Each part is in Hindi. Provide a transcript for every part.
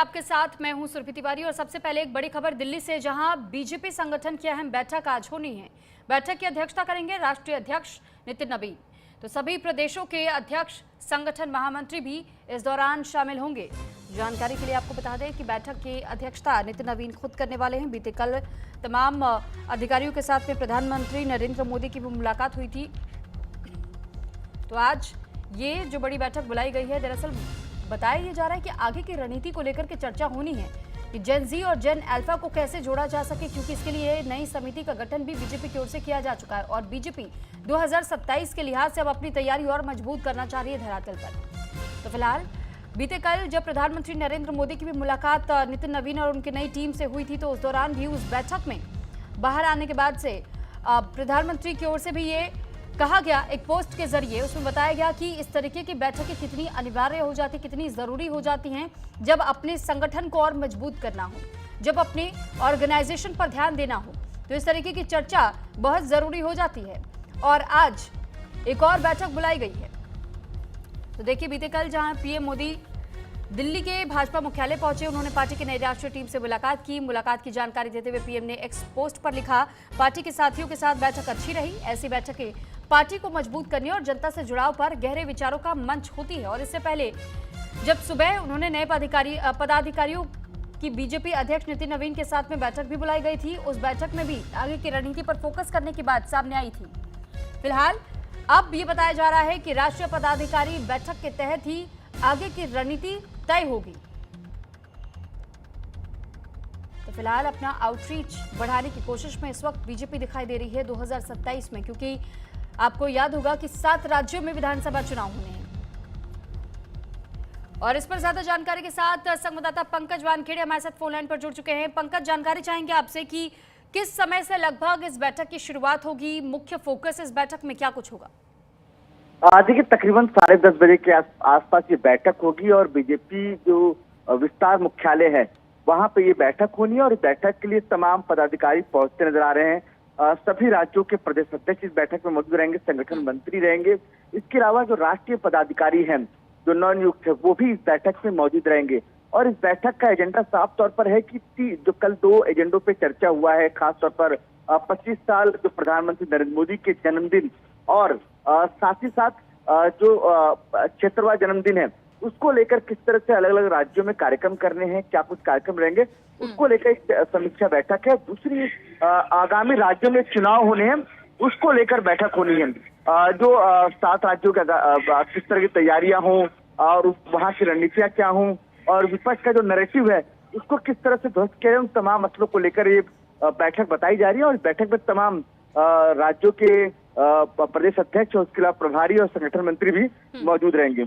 आपके साथ मैं हूं सुरभि तिवारी और सबसे पहले एक बड़ी खबर दिल्ली से, जहां बीजेपी संगठन की अहम बैठक आज होनी है। बैठक की अध्यक्षता करेंगे राष्ट्रीय अध्यक्ष नितिन नवीन। तो सभी प्रदेशों के अध्यक्ष, संगठन महामंत्री भी इस दौरान शामिल होंगे। जानकारी के लिए आपको बता दें कि बैठक की अध्यक्षता नितिन नवीन खुद करने वाले हैं। बीते कल तमाम अधिकारियों के साथ में प्रधानमंत्री नरेंद्र मोदी की भी मुलाकात हुई थी। तो आज ये जो बड़ी बैठक बुलाई गई है, दरअसल बताया ये जा रहा है कि आगे की रणनीति को लेकर के चर्चा होनी है कि जेन जी और जेन अल्फा को कैसे जोड़ा जा सके, क्योंकि इसके लिए नई समिति का गठन भी बीजेपी की ओर से किया जा चुका है और बीजेपी 2027 के लिहाज से अब अपनी तैयारी और मजबूत करना चाह रही है धरातल पर। तो फिलहाल बीते कल जब प्रधानमंत्री नरेंद्र मोदी की भी मुलाकात नितिन नवीन और उनकी नई टीम से हुई थी, तो उस दौरान भी उस बैठक में बाहर आने के बाद से प्रधानमंत्री की ओर से भी ये कहा गया, एक पोस्ट के जरिए उसमें बताया गया कि इस तरीके की बैठकें कितनी अनिवार्य हो जाती, कितनी जरूरी हो जाती हैं जब अपने संगठन को और मजबूत करना हो, जब अपने ऑर्गेनाइजेशन पर ध्यान देना हो, तो इस तरीके की चर्चा बहुत जरूरी हो जाती है। और आज एक और बैठक बुलाई गई है। तो देखिए, बीते कल जहां पीएम मोदी दिल्ली के भाजपा मुख्यालय पहुंचे, उन्होंने पार्टी की नई राष्ट्रीय टीम से मुलाकात की। मुलाकात की जानकारी देते हुए पीएम ने एक्स पोस्ट पर लिखा, पार्टी के साथियों के साथ बैठक अच्छी रही। ऐसी बैठकें पार्टी को मजबूत करने और जनता से जुड़ाव पर गहरे विचारों का मंच होती है। और इससे पहले जब सुबह उन्होंने नए पदाधिकारियों की बीजेपी अध्यक्ष नितिन नवीन के साथ में बैठक भी बुलाई गई थी। उस बैठक में भी आगे की रणनीति पर फोकस करने की बात सामने आई थी। फिलहाल अब ये बताया जा रहा है कि राष्ट्रीय पदाधिकारी बैठक के तहत ही आगे की रणनीति तय होगी। तो फिलहाल अपना आउटरीच बढ़ाने की कोशिश में इस वक्त बीजेपी दिखाई दे रही है 2027 में, क्योंकि आपको याद होगा कि 7 राज्यों में विधानसभा चुनाव होने हैं। और इस पर ज्यादा जानकारी के साथ संवाददाता पंकज वानखेड़े हमारे साथ फोन लाइन पर जुड़ चुके हैं। पंकज, जानकारी चाहेंगे आपसे कि किस समय से लगभग इस बैठक की शुरुआत होगी, मुख्य फोकस इस बैठक में क्या कुछ होगा? देखिए, तकरीबन 10:30 बजे के आसपास ये बैठक होगी और बीजेपी जो विस्तार मुख्यालय है वहां पे ये बैठक होनी है। और इस बैठक के लिए तमाम पदाधिकारी पहुंचते नजर आ रहे हैं। सभी राज्यों के प्रदेश अध्यक्ष इस बैठक में मौजूद रहेंगे, संगठन मंत्री रहेंगे। इसके अलावा जो राष्ट्रीय पदाधिकारी हैं, जो नवनियुक्त है, वो भी इस बैठक में मौजूद रहेंगे। और इस बैठक का एजेंडा साफ तौर पर है कि जो कल 2 एजेंडों पे चर्चा हुआ है, खासतौर पर 25 साल जो प्रधानमंत्री नरेंद्र मोदी के जन्मदिन और साथ ही साथ जो क्षेत्रवार जन्मदिन है, उसको लेकर किस तरह से अलग अलग राज्यों में कार्यक्रम करने हैं, क्या कुछ कार्यक्रम रहेंगे, उसको लेकर एक समीक्षा बैठक है। दूसरी, आगामी राज्यों में चुनाव होने हैं, उसको लेकर बैठक होनी है। जो 7 राज्यों का किस तरह की तैयारियां हों और वहां की रणनीतियां क्या हों और विपक्ष का जो नैरेटिव है उसको किस तरह से ध्वस्त किया जाए, उन तमाम मसलों को लेकर ये बैठक बताई जा रही है। और इस बैठक में तमाम राज्यों के प्रदेश अध्यक्ष और उसके अलावा प्रभारी और संगठन मंत्री भी मौजूद रहेंगे।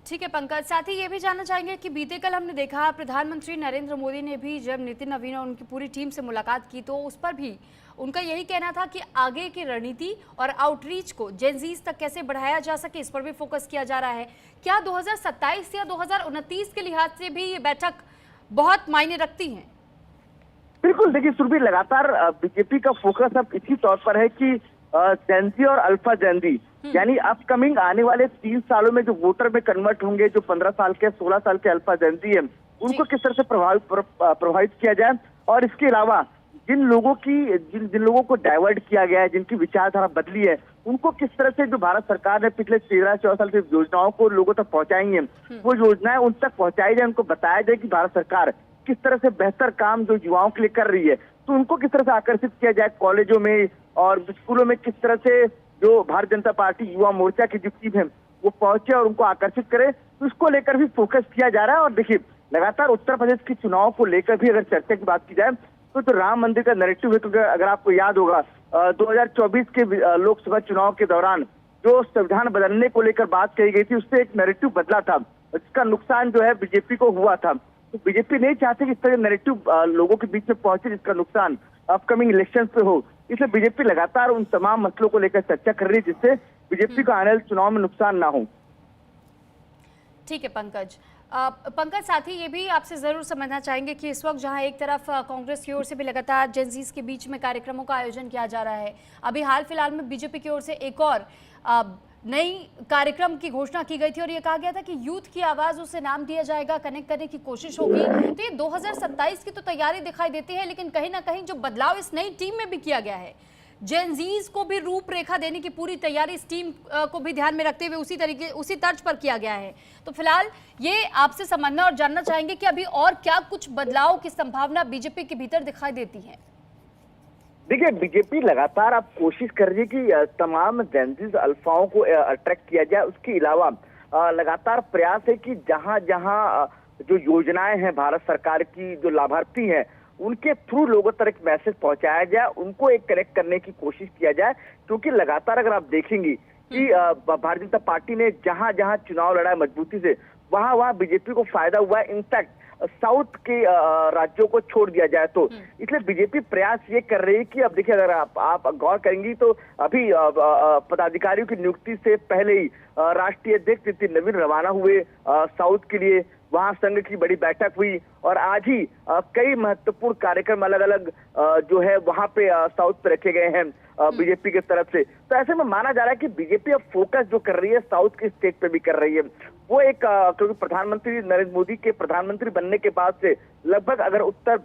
ठीक है पंकज, साथ ही ये भी जानना चाहेंगे कि बीते कल हमने देखा प्रधानमंत्री नरेंद्र मोदी ने भी जब नितिन नवीन और उनकी पूरी टीम से मुलाकात की, तो उस पर भी उनका यही कहना था कि आगे की रणनीति और आउटरीच को जेनजीज तक कैसे बढ़ाया जा सके, इस पर भी फोकस किया जा रहा है। क्या 2027 या 2029 के लिहाज से भी ये बैठक बहुत मायने रखती है? बिल्कुल, देखिए सुरभि, लगातार बीजेपी का फोकस अब इसी तौर पर है कि जेनजी और अल्फा जेनजी, यानी अपकमिंग आने वाले 3 सालों में जो वोटर में कन्वर्ट होंगे, जो 15 साल के 16 साल के अल्फा जेनजी है, उनको किस तरह से प्रभावित किया जाए। और इसके अलावा जिन लोगों को डाइवर्ट किया गया है, जिनकी विचारधारा बदली है, उनको किस तरह से जो भारत सरकार ने पिछले 13-14 साल से योजनाओं को लोगों तक पहुंचाई है, वो योजनाएं उन तक पहुंचाई जाए, उनको बताया जाए कि भारत सरकार किस तरह से बेहतर काम जो युवाओं के लिए कर रही है, तो उनको किस तरह से आकर्षित किया जाए। कॉलेजों में और स्कूलों में किस तरह से जो भारतीय जनता पार्टी युवा मोर्चा की जो टीम है वो पहुंचे और उनको आकर्षित करे, तो इसको लेकर भी फोकस किया जा रहा है। और देखिए, लगातार उत्तर प्रदेश के चुनाव को लेकर भी अगर चर्चा की बात की जाए तो राम मंदिर का नैरेटिव है, क्योंकि अगर आपको याद होगा 2024 के लोकसभा चुनाव के दौरान जो संविधान बदलने को लेकर बात कही गई थी, उससे एक नैरेटिव बदला था, जिसका नुकसान जो है बीजेपी को हुआ था। तो बीजेपी नहीं चाहती कि इस तरह नैरेटिव लोगों के बीच में पहुंचे जिसका नुकसान अपकमिंग इलेक्शन पे हो। इसलिए बीजेपी लगातार उन तमाम मसलों को लेकर चर्चा कर रही है, जिससे बीजेपी को आने वाले चुनाव में नुकसान ना हो। ठीक है पंकज। पंकज, साथ ही ये भी आपसे जरूर समझना चाहेंगे कि इस वक्त जहां एक तरफ कांग्रेस की ओर से भी लगातार जेनजीज के बीच में कार्यक्रमों का आयोजन किया जा रहा है, अभी हाल फिलहाल में बीजेपी की ओर से एक और नई कार्यक्रम की घोषणा की गई थी और ये कहा गया था कि यूथ की आवाज उसे नाम दिया जाएगा, कनेक्ट करने की कोशिश होगी। तो ये 2027 की तो तैयारी दिखाई देती है, लेकिन कहीं ना कहीं जो बदलाव इस नई टीम में भी किया गया है, जेनजीज को भी रूपरेखा देने की पूरी तैयारी इस टीम को भी ध्यान में रखते हुए उसी तर्ज पर किया गया है। तो फिलहाल ये आपसे समझना और जानना चाहेंगे कि अभी और क्या कुछ बदलाव की संभावना बीजेपी के भीतर दिखाई देती है। देखिए, बीजेपी लगातार अब कोशिश कर रही है कि तमाम जेनजीज अल्फाओं को अट्रैक्ट किया जाए। उसके अलावा लगातार प्रयास है कि जहां जहां जो योजनाएं हैं भारत सरकार की, जो लाभार्थी हैं, उनके थ्रू लोगों तक एक मैसेज पहुंचाया जाए, उनको एक कनेक्ट करने की कोशिश किया जाए। क्योंकि लगातार अगर आप देखेंगी कि भारतीय जनता पार्टी ने जहां जहां चुनाव लड़ा है मजबूती से, वहां वहां बीजेपी को फायदा हुआ है। इनफैक्ट साउथ के राज्यों को छोड़ दिया जाए तो इसलिए बीजेपी प्रयास ये कर रही है कि अब देखिए, अगर आप गौर करेंगी तो अभी पदाधिकारियों की नियुक्ति से पहले ही राष्ट्रीय अध्यक्ष नितिन नवीन रवाना हुए साउथ के लिए। वहां संघ की बड़ी बैठक हुई और आज ही कई महत्वपूर्ण कार्यक्रम अलग अलग जो है वहां पे साउथ पे रखे गए हैं बीजेपी की तरफ से। तो ऐसे में माना जा रहा है कि बीजेपी अब फोकस जो कर रही है साउथ के स्टेट पे भी कर रही है। वो एक क्योंकि प्रधानमंत्री नरेंद्र मोदी के प्रधानमंत्री बनने के बाद से लगभग अगर उत्तर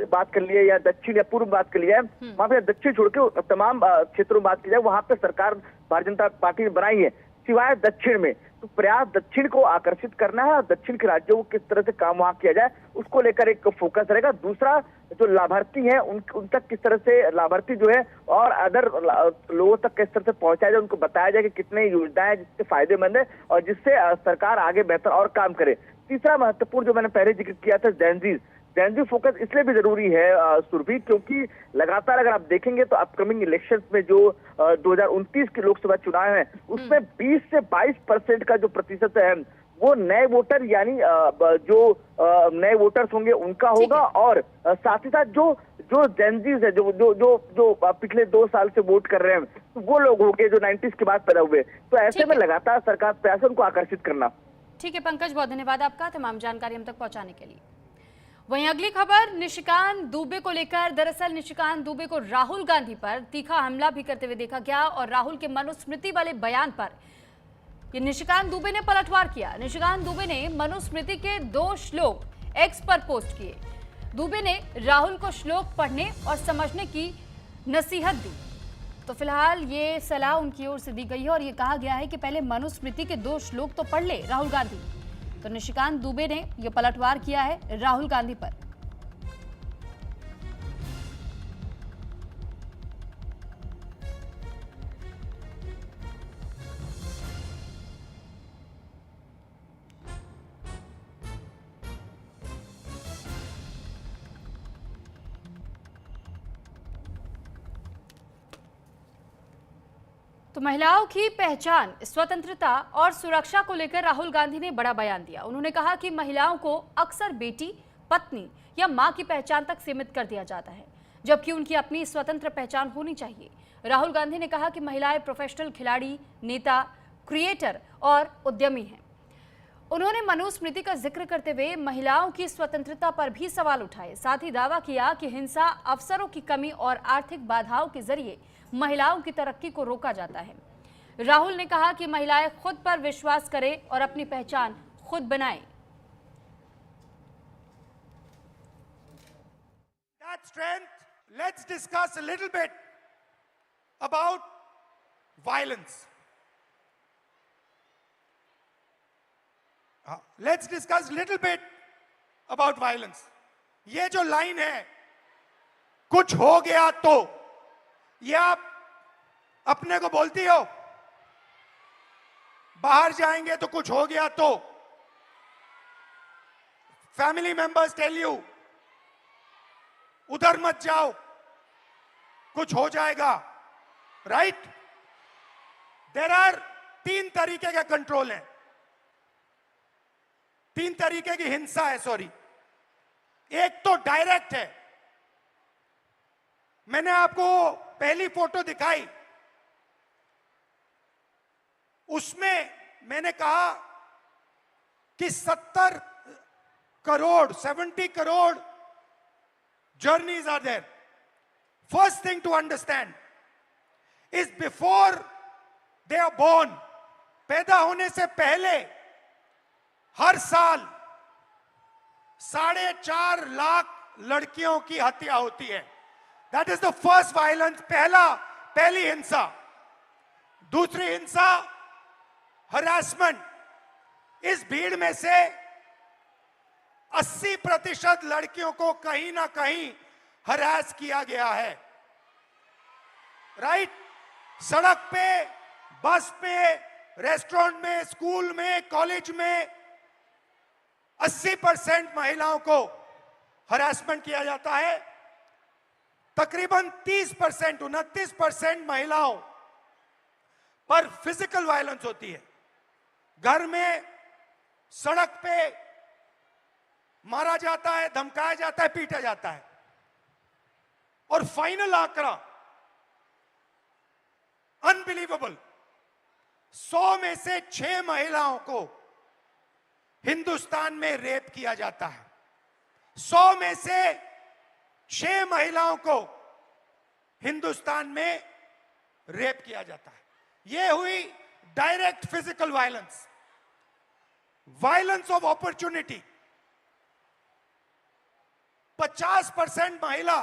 बात कर लिया या दक्षिण या पूर्व बात कर लिया है, वहां पे दक्षिण छोड़ के तमाम क्षेत्रों में बात की जाए, वहां पे सरकार भारतीय जनता पार्टी ने बनाई है, सिवाय दक्षिण में। तो प्रयास दक्षिण को आकर्षित करना है और दक्षिण के राज्यों को किस तरह से काम वहां किया जाए, उसको लेकर एक फोकस रहेगा। दूसरा, जो लाभार्थी हैं उन तक किस तरह से लाभार्थी जो है और अदर लोगों तक किस तरह से पहुंचाया जाए, उनको बताया जाए कि कितने योजनाएं जिससे फायदेमंद है और जिससे सरकार आगे बेहतर और काम करे। तीसरा महत्वपूर्ण जो मैंने पहले जिक्र किया था, जेनजी फोकस इसलिए भी जरूरी है सुरभि, क्योंकि लगातार अगर आप देखेंगे तो अपकमिंग इलेक्शंस में जो 2029 के लोकसभा चुनाव है, उसमें 20 से 22% का जो प्रतिशत है वो नए वोटर यानी जो नए वोटर्स होंगे उनका होगा। और साथ ही साथ जो जेनजीज है, जो पिछले 2 साल से वोट कर रहे हैं, तो वो लोग होंगे जो 90s के बाद पैदा हुए। तो ऐसे में लगातार सरकार प्रयास है उनको आकर्षित करना। ठीक है पंकज, बहुत धन्यवाद आपका तमाम जानकारी हम तक पहुंचाने के लिए। वहीं अगली खबर निशिकांत दुबे को लेकर। दरअसल निशिकांत दुबे को राहुल गांधी पर तीखा हमला भी करते हुए देखा गया और राहुल के मनुस्मृति वाले बयान पर ये निशिकांत दुबे ने पलटवार किया। निशिकांत दुबे ने मनुस्मृति के 2 श्लोक एक्स पर पोस्ट किए। दुबे ने राहुल को श्लोक पढ़ने और समझने की नसीहत दी। तो फिलहाल ये सलाह उनकी ओर से दी गई है और ये कहा गया है कि पहले मनुस्मृति के 2 श्लोक तो पढ़ ले राहुल गांधी। तो निशिकांत दुबे ने यह पलटवार किया है राहुल गांधी पर। तो महिलाओं की पहचान, स्वतंत्रता और सुरक्षा को लेकर राहुल गांधी ने बड़ा बयान दिया। उन्होंने कहा कि महिलाओं को अक्सर बेटी, पत्नी या मां की पहचान तक सीमित कर दिया जाता है, जबकि उनकी अपनी स्वतंत्र पहचान होनी चाहिए। राहुल गांधी ने कहा कि महिलाएं प्रोफेशनल खिलाड़ी, नेता, क्रिएटर और उद्यमी हैं। उन्होंने मनुस्मृति का जिक्र करते हुए महिलाओं की स्वतंत्रता पर भी सवाल उठाए। साथ ही दावा किया कि हिंसा, अवसरों की कमी और आर्थिक बाधाओं के जरिए महिलाओं की तरक्की को रोका जाता है। राहुल ने कहा कि महिलाएं खुद पर विश्वास करें और अपनी पहचान खुद बनाएं। That strength, let's discuss a little bit about violence. Let's discuss a little bit about violence. ये जो लाइन है, कुछ हो गया तो, ये आप अपने को बोलती हो? बाहर जाएंगे तो कुछ हो गया तो, फैमिली मेंबर्स टेल यू उधर मत जाओ, कुछ हो जाएगा, राइट? देयर आर 3 तरीके का कंट्रोल है, 3 तरीके की हिंसा है, सॉरी। एक तो डायरेक्ट है। मैंने आपको पहली फोटो दिखाई, उसमें मैंने कहा कि 70 crore journeys are there. First thing to understand is before they are born, पैदा होने से पहले हर साल 4.5 लाख लड़कियों की हत्या होती है। That is the first violence, पहली हिंसा। दूसरी हिंसा हरासमेंट। इस भीड़ में से 80% लड़कियों को कहीं ना कहीं हरास किया गया है। राइट? सड़क पे, बस पे, रेस्टोरेंट में, स्कूल में, कॉलेज में 80% महिलाओं को हरासमेंट किया जाता है। तकरीबन 30%, 29% महिलाओं पर फिजिकल वायलेंस होती है। घर में, सड़क पे मारा जाता है, धमकाया जाता है, पीटा जाता है। और फाइनल आंकड़ा अनबिलीवेबल, 100 में से 6 महिलाओं को हिंदुस्तान में रेप किया जाता है। 100 में से 6 महिलाओं को हिंदुस्तान में रेप किया जाता है। यह हुई direct physical violence. Violence of opportunity, 50% महिला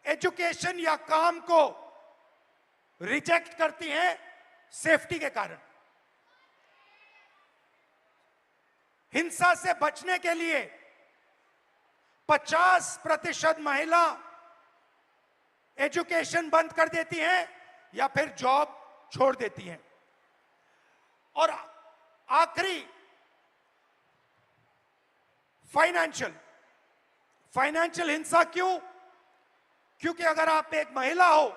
एजुकेशन या काम को रिजेक्ट करती हैं सेफ्टी के कारण। हिंसा से बचने के लिए 50% महिला एजुकेशन बंद कर देती हैं या फिर जॉब छोड़ देती हैं। और आखिरी फाइनेंशियल हिंसा। क्यों? क्योंकि अगर आप एक महिला हो,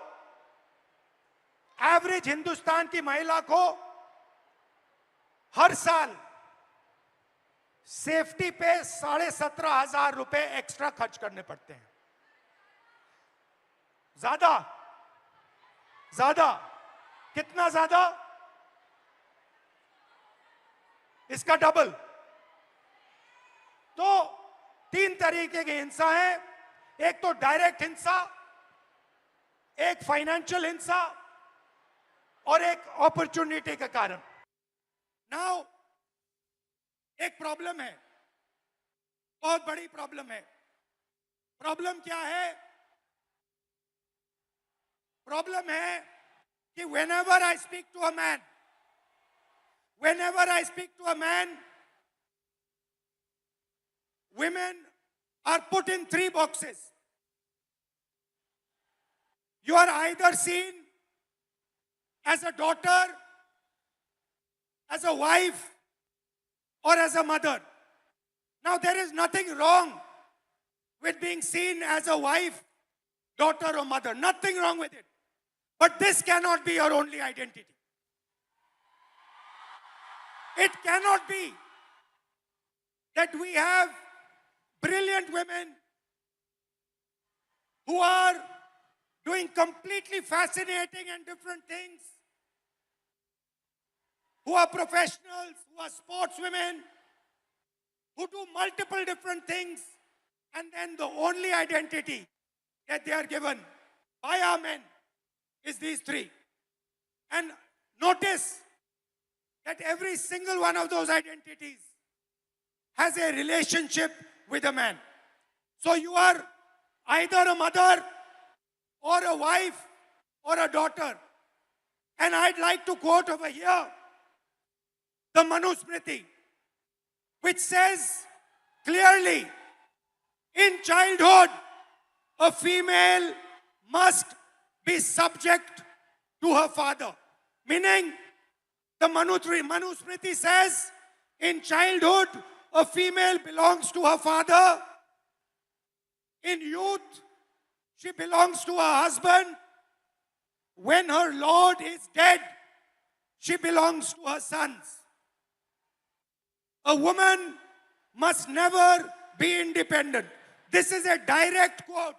एवरेज हिंदुस्तान की महिला को हर साल सेफ्टी पे 17,500 रुपए एक्स्ट्रा खर्च करने पड़ते हैं। ज्यादा कितना ज्यादा? इसका डबल। तो 3 तरीके की हिंसा है। एक तो डायरेक्ट हिंसा, एक फाइनेंशियल हिंसा और एक अपॉर्चुनिटी के कारण। नाउ एक प्रॉब्लम है, बहुत बड़ी प्रॉब्लम है। प्रॉब्लम क्या है? प्रॉब्लम है कि whenever I speak to a man, women are put in 3 boxes. You are either seen as a daughter, as a wife, or as a mother. Now, there is nothing wrong with being seen as a wife, daughter, or mother. Nothing wrong with it. But this cannot be your only identity. It cannot be that we have brilliant women who are doing completely fascinating and different things, who are professionals, who are sportswomen, who do multiple different things, and then the only identity that they are given by our men is these 3. And notice that every single one of those identities has a relationship with a man. So you are either a mother or a wife or a daughter. And I'd like to quote over here the Manusmriti, which says clearly, in childhood, a female must be subject to her father. Meaning, the Manusmriti says, in childhood, a female belongs to her father. In youth, she belongs to her husband. When her Lord is dead, she belongs to her sons. A woman must never be independent. This is a direct quote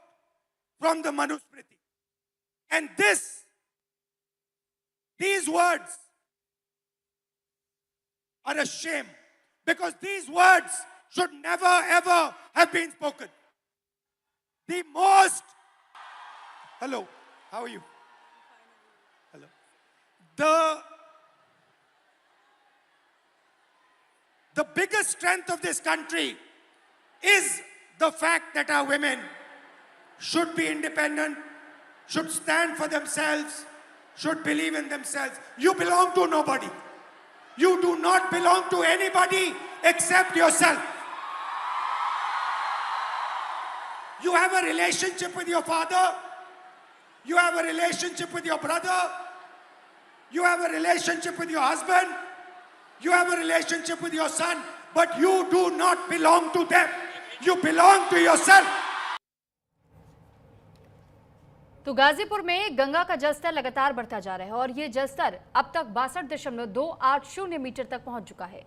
from the Manusmriti. And these words are a shame, because these words should never ever have been spoken. The most... Hello, how are you? Hello. the biggest strength of this country is the fact that our women should be independent, should stand for themselves, should believe in themselves. You belong to nobody. You do not belong to anybody except yourself. You have a relationship with your father. You have a relationship with your brother. You have a relationship with your husband. You have a relationship with your son. But you do not belong to them. You belong to yourself. तो गाजीपुर में गंगा का जलस्तर लगातार बढ़ता जा रहा है और ये जलस्तर अब तक 62.280 मीटर तक पहुंच चुका है,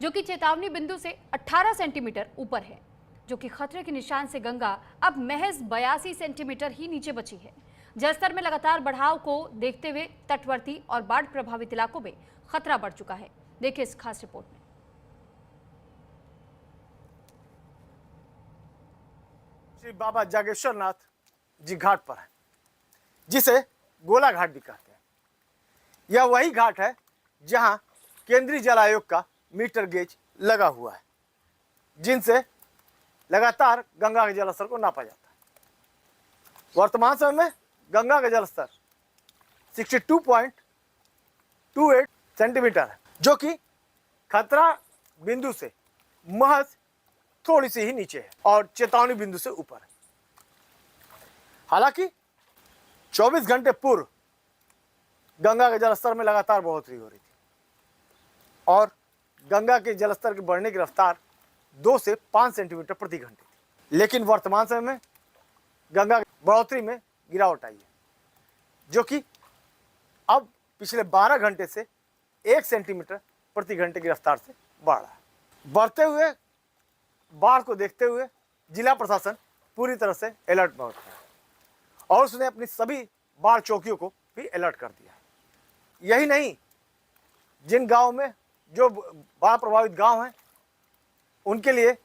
जो कि चेतावनी बिंदु से 18 सेंटीमीटर ऊपर है, जो कि खतरे के निशान से गंगा अब महज 82 सेंटीमीटर ही नीचे बची है। जलस्तर में लगातार बढ़ाव को देखते हुए तटवर्ती और बाढ़ प्रभावित इलाकों में खतरा बढ़ चुका है। देखिए इस खास रिपोर्ट में। श्री बाबा जागेश्वर नाथ जी घाट पर है, जिसे गोला घाट भी कहते हैं। यह वही घाट है जहां केंद्रीय जल आयोग का मीटर गेज लगा हुआ है, जिनसे लगातार गंगा के जलस्तर को नापा जाता है। वर्तमान समय में गंगा का जलस्तर 62.28 सेंटीमीटर है, जो कि खतरा बिंदु से महज थोड़ी सी ही नीचे है और चेतावनी बिंदु से ऊपर है। हालांकि 24 घंटे पूर्व गंगा के जलस्तर में लगातार बढ़ोतरी हो रही थी और गंगा के जलस्तर के बढ़ने की रफ्तार 2 से 5 सेंटीमीटर प्रति घंटे थी, लेकिन वर्तमान समय में गंगा की बढ़ोतरी में गिरावट आई है, जो कि अब पिछले 12 घंटे से 1 सेंटीमीटर प्रति घंटे की रफ्तार से बढ़ रहा है। बढ़ते हुए बाढ़ को देखते हुए जिला प्रशासन पूरी तरह से अलर्ट मोड है और उसने अपनी सभी बाढ़ चौकियों को भी अलर्ट कर दिया है। यही नहीं, जिन गांवों में जो बाढ़ प्रभावित गांव हैं, उनके लिए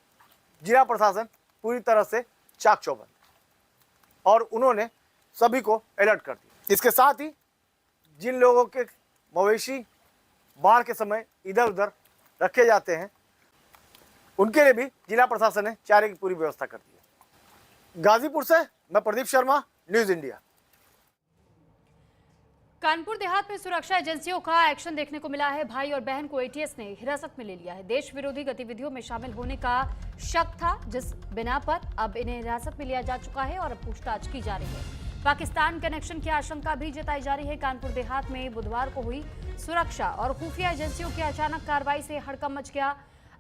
जिला प्रशासन पूरी तरह से चाक चौबंद और उन्होंने सभी को अलर्ट कर दिया। इसके साथ ही जिन लोगों के मवेशी बाढ़ के समय इधर उधर रखे जाते हैं, उनके लिए भी जिला प्रशासन ने चारे की पूरी व्यवस्था कर दी है। गाजीपुर से मैं प्रदीप शर्मा, न्यूज इंडिया। कानपुर देहात में सुरक्षा एजेंसियों का एक्शन देखने को मिला है। भाई और बहन को एटीएस ने हिरासत में ले लिया है। देश विरोधी गतिविधियों में शामिल होने का शक था, जिस बिना पर अब इन्हें हिरासत में लिया जा चुका है और अब पूछताछ की जा रही है। पाकिस्तान कनेक्शन की आशंका भी जताई जा रही है। कानपुर देहात में बुधवार को हुई सुरक्षा और खुफिया एजेंसियों की अचानक कार्रवाई से हड़कंप मच गया।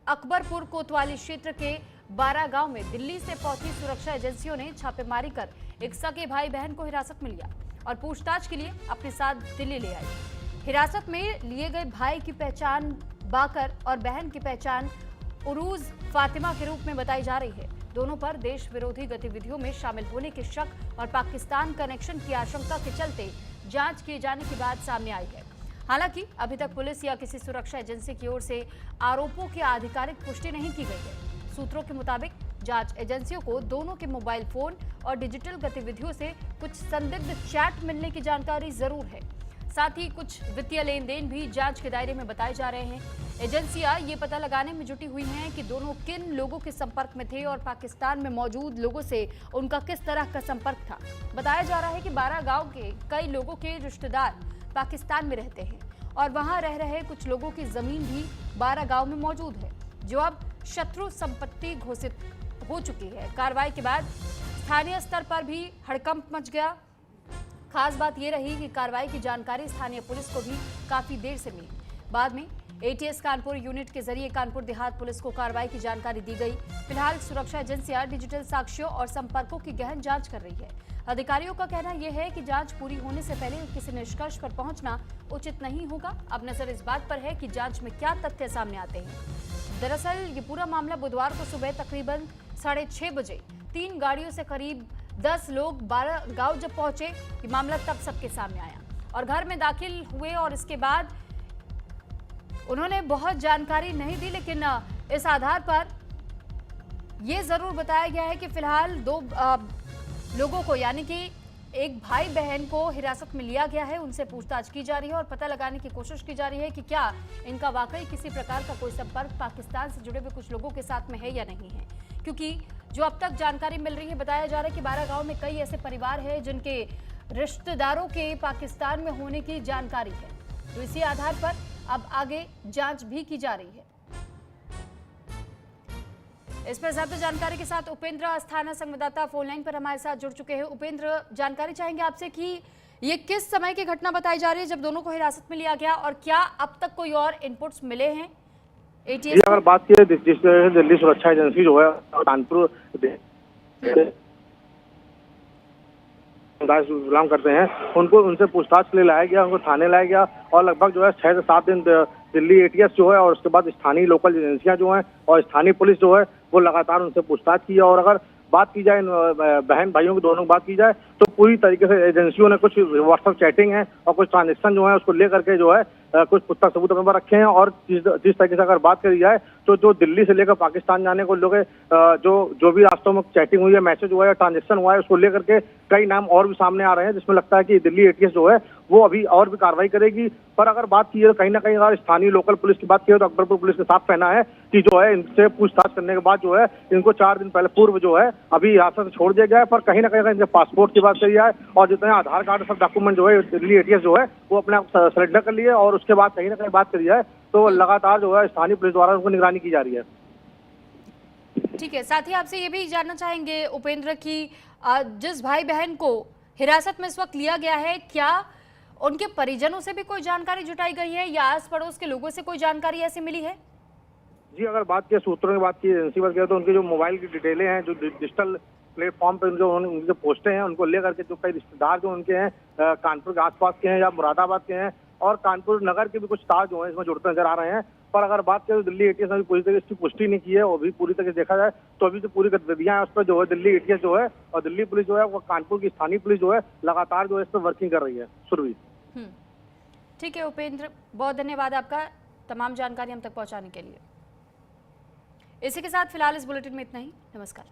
अकबरपुर कोतवाली क्षेत्र के 12 गांव में दिल्ली से पहुंची सुरक्षा एजेंसियों ने छापेमारी कर एक सगे भाई बहन को हिरासत में लिया और पूछताछ के लिए अपने साथ दिल्ली ले आई। हिरासत में लिए गए भाई की पहचान बाकर और बहन की पहचान उरूज फातिमा के रूप में बताई जा रही है। दोनों पर देश विरोधी गतिविधियों में शामिल होने के शक और पाकिस्तान कनेक्शन की आशंका के चलते जांच किए जाने की बात सामने आई है। हालांकि अभी तक पुलिस या किसी सुरक्षा एजेंसी की ओर से आरोपों की आधिकारिक पुष्टि नहीं की गई है। सूत्रों के मुताबिक जांच एजेंसियों को दोनों के मोबाइल फोन और डिजिटल गतिविधियों से कुछ संदिग्ध चैट मिलने की जानकारी जरूर है। साथ ही कुछ वित्तीय लेन देन भी जांच के दायरे में बताए जा रहे हैं। एजेंसियां ये पता लगाने में जुटी हुई हैं कि दोनों किन लोगों के संपर्क में थे और पाकिस्तान में मौजूद लोगों से उनका किस तरह का संपर्क था। बताया जा रहा है कि 12 गांव के कई लोगों के रिश्तेदार पाकिस्तान में रहते हैं और वहां रह रहे कुछ लोगों की जमीन भी 12 गांव में मौजूद है, जो अब शत्रु संपत्ति घोषित हो चुकी है। कार्रवाई के बाद स्थानीय स्तर पर भी हड़कंप मच गया। खास बात यह रही कि कार्रवाई की जानकारी स्थानीय पुलिस को भी काफी देर से मिली। बाद में एटीएस कानपुर यूनिट के जरिए कानपुर देहात पुलिस को कार्रवाई की जानकारी दी गई। फिलहाल सुरक्षा एजेंसियां डिजिटल साक्ष्यों और संपर्कों की गहन जांच कर रही है। अधिकारियों का कहना यह है कि जांच पूरी होने से पहले किसी निष्कर्ष पर पहुंचना उचित नहीं होगा। अब नजर इस बात पर है कि जांच में क्या तथ्य सामने आते हैं। दरअसल ये पूरा मामला बुधवार को सुबह तकरीबन 6:30 बजे 3 गाड़ियों से करीब 10 लोग 12 गांव जब पहुंचे, ये मामला तब सबके सामने आया और घर में दाखिल हुए और इसके बाद उन्होंने बहुत जानकारी नहीं दी, लेकिन इस आधार पर यह जरूर बताया गया है कि फिलहाल 2 लोगों को यानी कि एक भाई बहन को हिरासत में लिया गया है, उनसे पूछताछ की जा रही है और पता लगाने की कोशिश की जा रही है कि क्या इनका वाकई किसी प्रकार का कोई संपर्क पाकिस्तान से जुड़े हुए कुछ लोगों के साथ में है या नहीं है। क्योंकि जो अब तक जानकारी मिल रही है, बताया जा रहा है कि 12 गांव में कई ऐसे परिवार हैं जिनके रिश्तेदारों के पाकिस्तान में होने की जानकारी है। तो इसी आधार पर अब आगे जांच भी की जा रही है। इस पर ज्यादा जानकारी के साथ उपेंद्र अस्थाना संवाददाता फोन लाइन पर हमारे साथ जुड़ चुके हैं। उपेंद्र, जानकारी चाहेंगे आपसे कि ये किस समय की घटना बताई जा रही है जब दोनों को हिरासत में लिया गया, और क्या अब तक कोई और इनपुट्स मिले हैं एटीएस? अगर बात की जिस तरह से दिल्ली सुरक्षा एजेंसी जो है कानपुर बिलोंग करते हैं, उनको उनसे पूछताछ के लिए लाया गया, उनको थाने लाया गया और लगभग जो है 6 से 7 दिन दिल्ली एटीएस जो है और उसके बाद स्थानीय लोकल एजेंसियां जो हैं और स्थानीय पुलिस जो है वो लगातार उनसे पूछताछ की है। और अगर बात की जाए बहन भाइयों की दोनों की बात की जाए तो पूरी तरीके से एजेंसियों ने कुछ व्हाट्सएप चैटिंग है और कुछ ट्रांजेक्शन जो है उसको लेकर के जो है कुछ पुस्तक सबूत अपने पर रखे हैं। और जिस तरीके से अगर बात करी जाए तो जो दिल्ली से लेकर पाकिस्तान जाने को लोग जो भी रास्तों में चैटिंग हुई है, मैसेज हुआ है, ट्रांजेक्शन हुआ है, उसको लेकर के कई नाम और भी सामने आ रहे हैं, जिसमें लगता है कि दिल्ली एटीएस जो है वो अभी और भी कार्रवाई करेगी। पर अगर बात की है तो कहीं ना कहीं अगर स्थानीय लोकल पुलिस की बात की तो अकबरपुर पुलिस ने साफ कहना है कि जो है इनसे पूछताछ करने के बाद जो है इनको 4 दिन पहले पूर्व जो है अभी हिरासत से छोड़ दिया गया है। पर कहीं ना कहीं अगर इनके पासपोर्ट की बात करी जाए और जितने आधार कार्ड सब डॉक्यूमेंट जो है दिल्ली एटीएस जो है वो अपने आप सरेंडर कर लिए और उसके बाद कहीं ना कहीं बात करी जाए तो लगातार जो है स्थानीय पुलिस द्वारा उनको निगरानी की जा रही है। ठीक है, साथ ही आपसे ये भी जानना चाहेंगे उपेंद्र की जिस भाई बहन को हिरासत में इस वक्त लिया गया है, क्या उनके परिजनों से भी कोई जानकारी जुटाई गई है या आस पड़ोस के लोगों से कोई जानकारी ऐसी मिली है? जी, अगर बात की सूत्रों की बात की एजेंसी बात की तो उनके जो मोबाइल की डिटेलें हैं, जो डिजिटल प्लेटफॉर्म पे जो उनके पोस्टें हैं, उनको लेकर के जो कई रिश्तेदार जो उनके हैं कानपुर के आसपास के हैं या मुरादाबाद के हैं और कानपुर नगर के भी कुछ तार जो है इसमें जुड़ते नजर आ रहे हैं। पर अगर बात करें तो दिल्ली एटीएस ने पूरी तरीके से पुष्टि नहीं की है और भी पूरी तरीके से देखा जाए तो अभी जो पूरी गतिविधियां हैं उस पर जो है दिल्ली एटीएस जो है और दिल्ली पुलिस जो है वो कानपुर की स्थानीय पुलिस जो है लगातार जो है इस पर वर्किंग कर रही है। सुरभि, ठीक है उपेंद्र, बहुत धन्यवाद आपका तमाम जानकारी हम तक पहुंचाने के लिए। इसी के साथ फिलहाल इस बुलेटिन में इतना ही। नमस्कार।